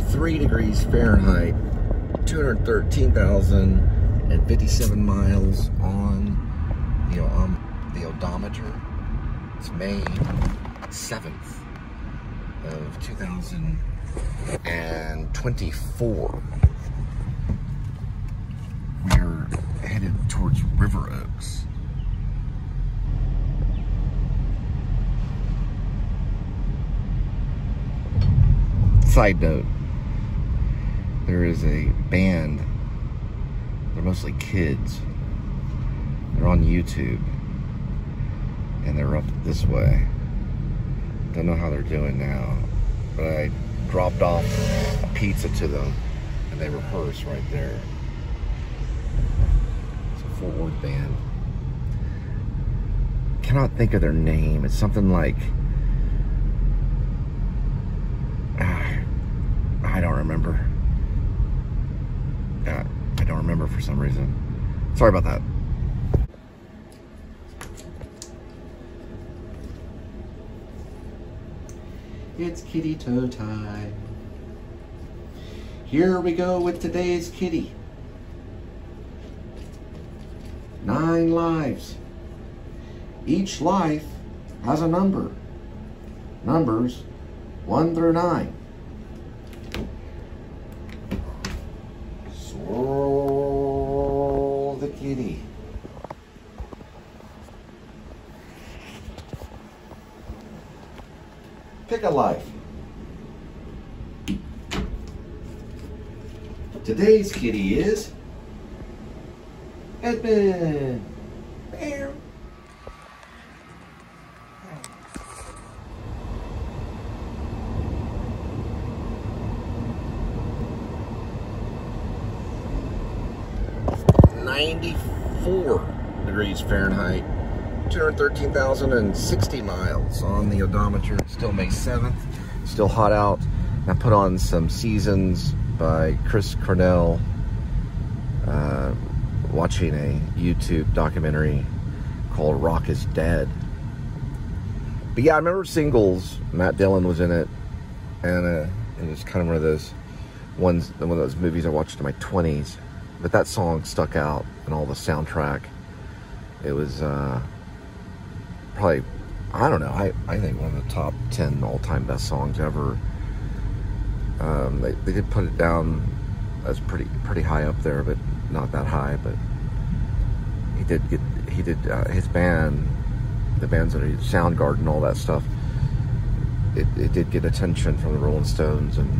93 degrees Fahrenheit, 213,057 miles on the odometer. It's May 7th of 2024. We're headed towards River Oaks. Side note, there is a band, they're mostly kids, they're on YouTube, and they're up this way. Don't know how they're doing now, but I dropped off a pizza to them, and they rehearse right there. It's a Fort Worth band. Cannot think of their name. It's something like, I don't remember. I don't remember for some reason. Sorry about that. It's kitty toe time. Here we go with today's kitty. 9 lives. Each life has a number. Numbers 1 through 9. Swirl the kitty. Pick a life. Today's kitty is Edmund. Meow. .94 degrees Fahrenheit, 213,060 miles on the odometer. Still May 7th, still hot out. I put on some Seasons by Chris Cornell, watching a YouTube documentary called Rock is Dead. But yeah, I remember Singles, Matt Dillon was in it, and it was kind of one of those movies I watched in my 20s. But that song stuck out in all the soundtrack. It was probably, I don't know, I think one of the top 10 all-time best songs ever. They did put it down as pretty high up there, but not that high. But he did his band, the bands that are Soundgarden, all that stuff. It did get attention from the Rolling Stones, and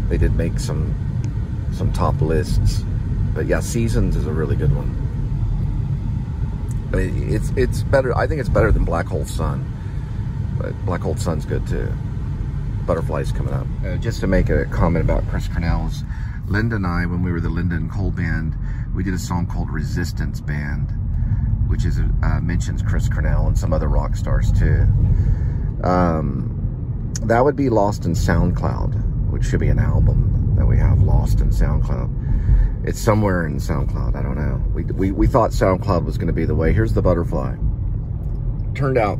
they did make some top lists. But yeah, Seasons is a really good one. It's better. I think it's better than Black Hole Sun, but Black Hole Sun's good too. Butterflies coming up. Just to make a comment about Chris Cornell's, Linda and I, when we were the Linda and Cole band, we did a song called Resistance Band, which is mentions Chris Cornell and some other rock stars too. That would be Lost in SoundCloud, which should be an album that we have, Lost in SoundCloud. It's somewhere in SoundCloud, I don't know. We thought SoundCloud was going to be the way. Here's the butterfly. Turned out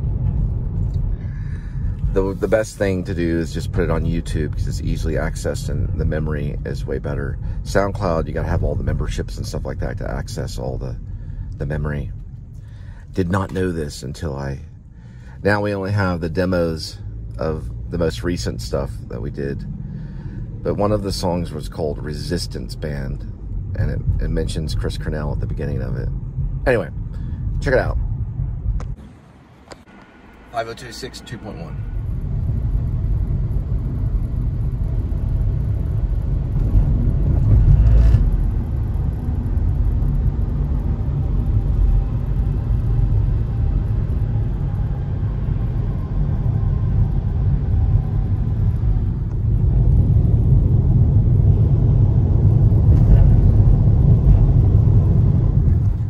the best thing to do is just put it on YouTube, because it's easily accessed and the memory is way better. SoundCloud, you got to have all the memberships and stuff like that to access all the memory. Did not know this until now we only have the demos of the most recent stuff that we did. But one of the songs was called Resistance Band, and it mentions Chris Cornell at the beginning of it. Anyway, check it out. 5026 2.1.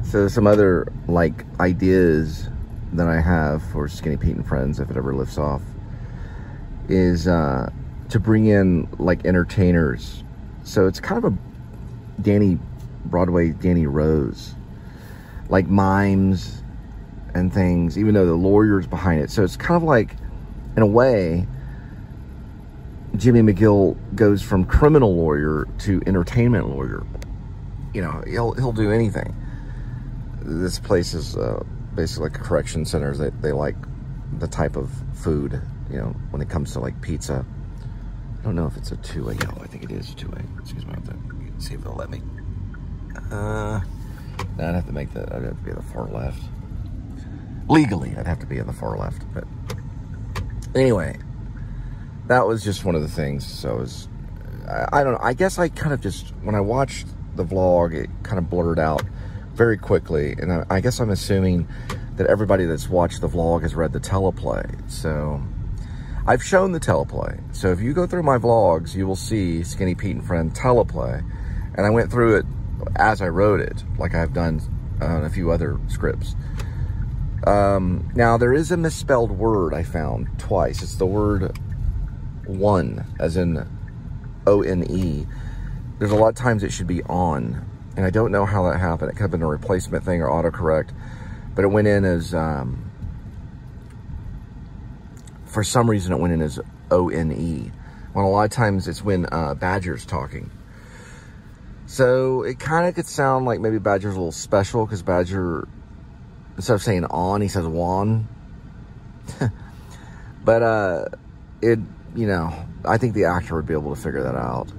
So some other ideas that I have for Skinny Pete and Friends, if it ever lifts off, is to bring in entertainers. So it's kind of a Broadway Danny Rose, like mimes and things, even though the lawyer's behind it. So it's kind of in a way, Jimmy McGill goes from criminal lawyer to entertainment lawyer. You know, he'll do anything. This place is basically like a correction center. They like the type of food, you know, when it comes to like pizza. I don't know if it's a 2A. No, I think it is a 2A. Excuse me, I'll have to see if they'll let me. No, I'd have to make that. I'd have to be at the far left. Legally, I'd have to be in the far left. But anyway, that was just one of the things. So it was, I don't know. I guess I kind of just, when I watched the vlog, it kind of blurred out very quickly. And I guess I'm assuming that everybody that's watched the vlog has read the teleplay. So I've shown the teleplay. So if you go through my vlogs, you will see Skinny Pete and Friend teleplay. And I went through it as I wrote it, like I've done on a few other scripts. Now, there is a misspelled word I found twice. It's the word one, as in O-N-E. There's a lot of times it should be on. And I don't know how that happened. It could have been a replacement thing or autocorrect. But it went in as, for some reason it went in as O-N-E. When a lot of times it's when Badger's talking. So it kind of could sound like maybe Badger's a little special, because Badger, instead of saying on, he says wan. But it, you know, I think the actor would be able to figure that out.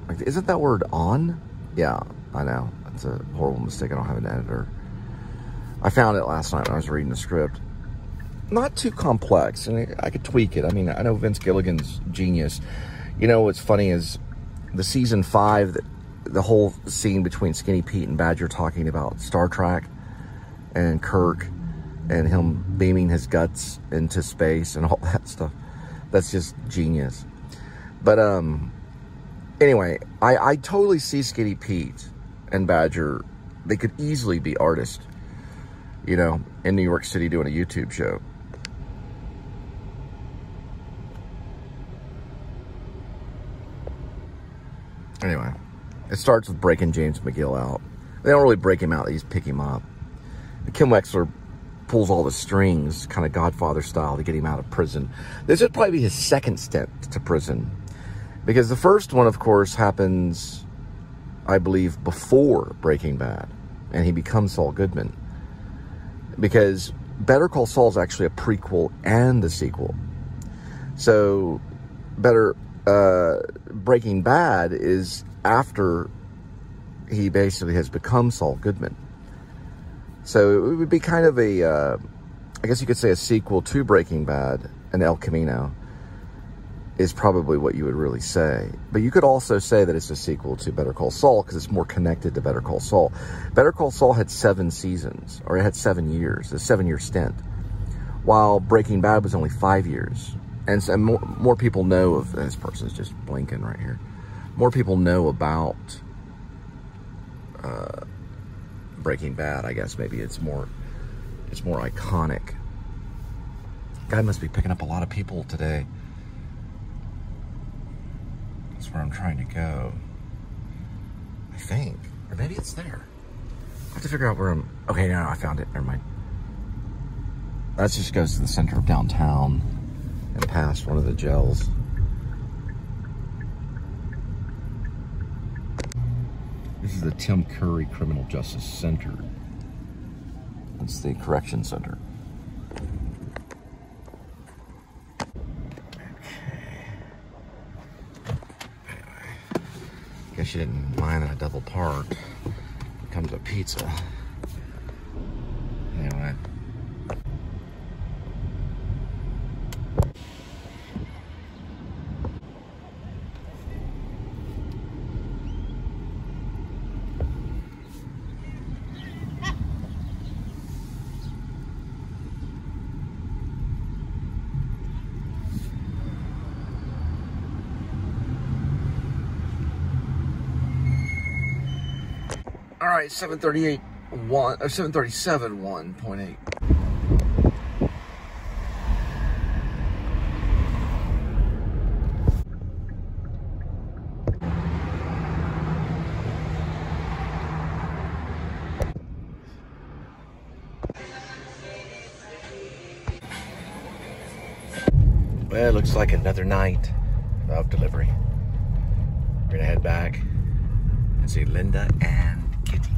Like, isn't that word on? Yeah, I know. That's a horrible mistake. I don't have an editor. I found it last night when I was reading the script. Not too complex, and I could tweak it. I mean, I know Vince Gilligan's genius. You know, what's funny is the season 5, the whole scene between Skinny Pete and Badger talking about Star Trek and Kirk and him beaming his guts into space and all that stuff. That's just genius. But anyway, I totally see Skinny Pete and Badger. They could easily be artists, you know, in New York City doing a YouTube show. Anyway, it starts with breaking James McGill out. They don't really break him out, they just pick him up. And Kim Wexler pulls all the strings, kind of Godfather style, to get him out of prison. This would probably be his second stint to prison. Because the first one, of course, happens, I believe, before Breaking Bad. And he becomes Saul Goodman. Because Better Call Saul is actually a prequel and a sequel. So, Breaking Bad is after he basically has become Saul Goodman. So it would be kind of a, I guess you could say a sequel to Breaking Bad, and El Camino is probably what you would really say. But you could also say that it's a sequel to Better Call Saul, because it's more connected to Better Call Saul. Better Call Saul had 7 seasons, or it had 7 years, a 7-year stint, while Breaking Bad was only 5 years. And so more people know of, this person's just blinking right here. More people know about Breaking Bad, I guess. Maybe it's more iconic. Guy must be picking up a lot of people today. That's where I'm trying to go, I think. Or maybe it's there. I have to figure out where I'm. Okay, no, I found it. Never mind. That just goes to the center of downtown and past one of the jails. This is the Tim Curry Criminal Justice Center. It's the correction center. Anyway, guess you didn't mind that I double parked. Here comes a pizza. Anyway. All right, 738 1 or 737 1.8. Well, it looks like another night of delivery. We're gonna head back and see Linda and Kitty.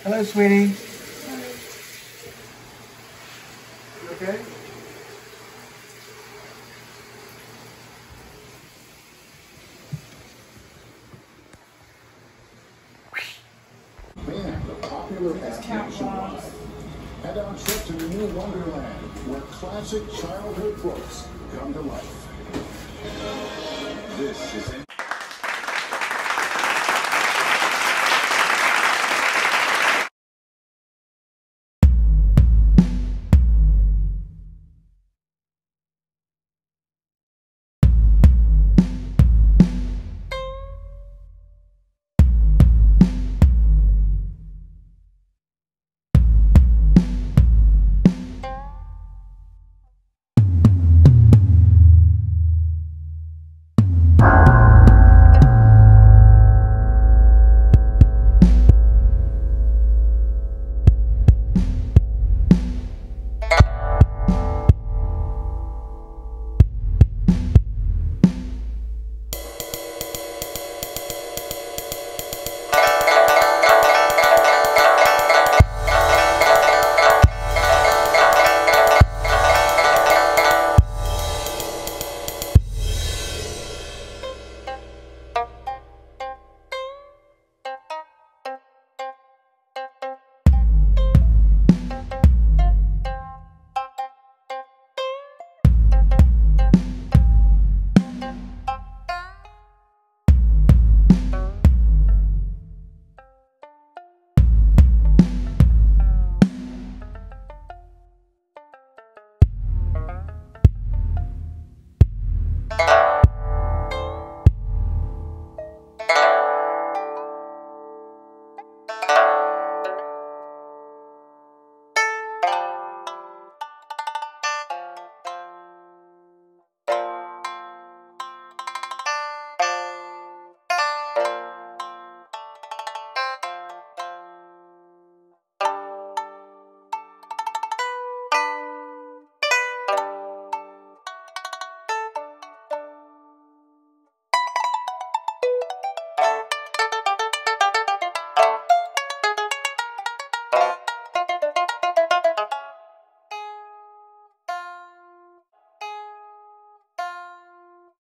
Hello, sweetie. You okay? Man, the popular animation line. Head on trip to the new Wonderland, where classic childhood books come to life. This is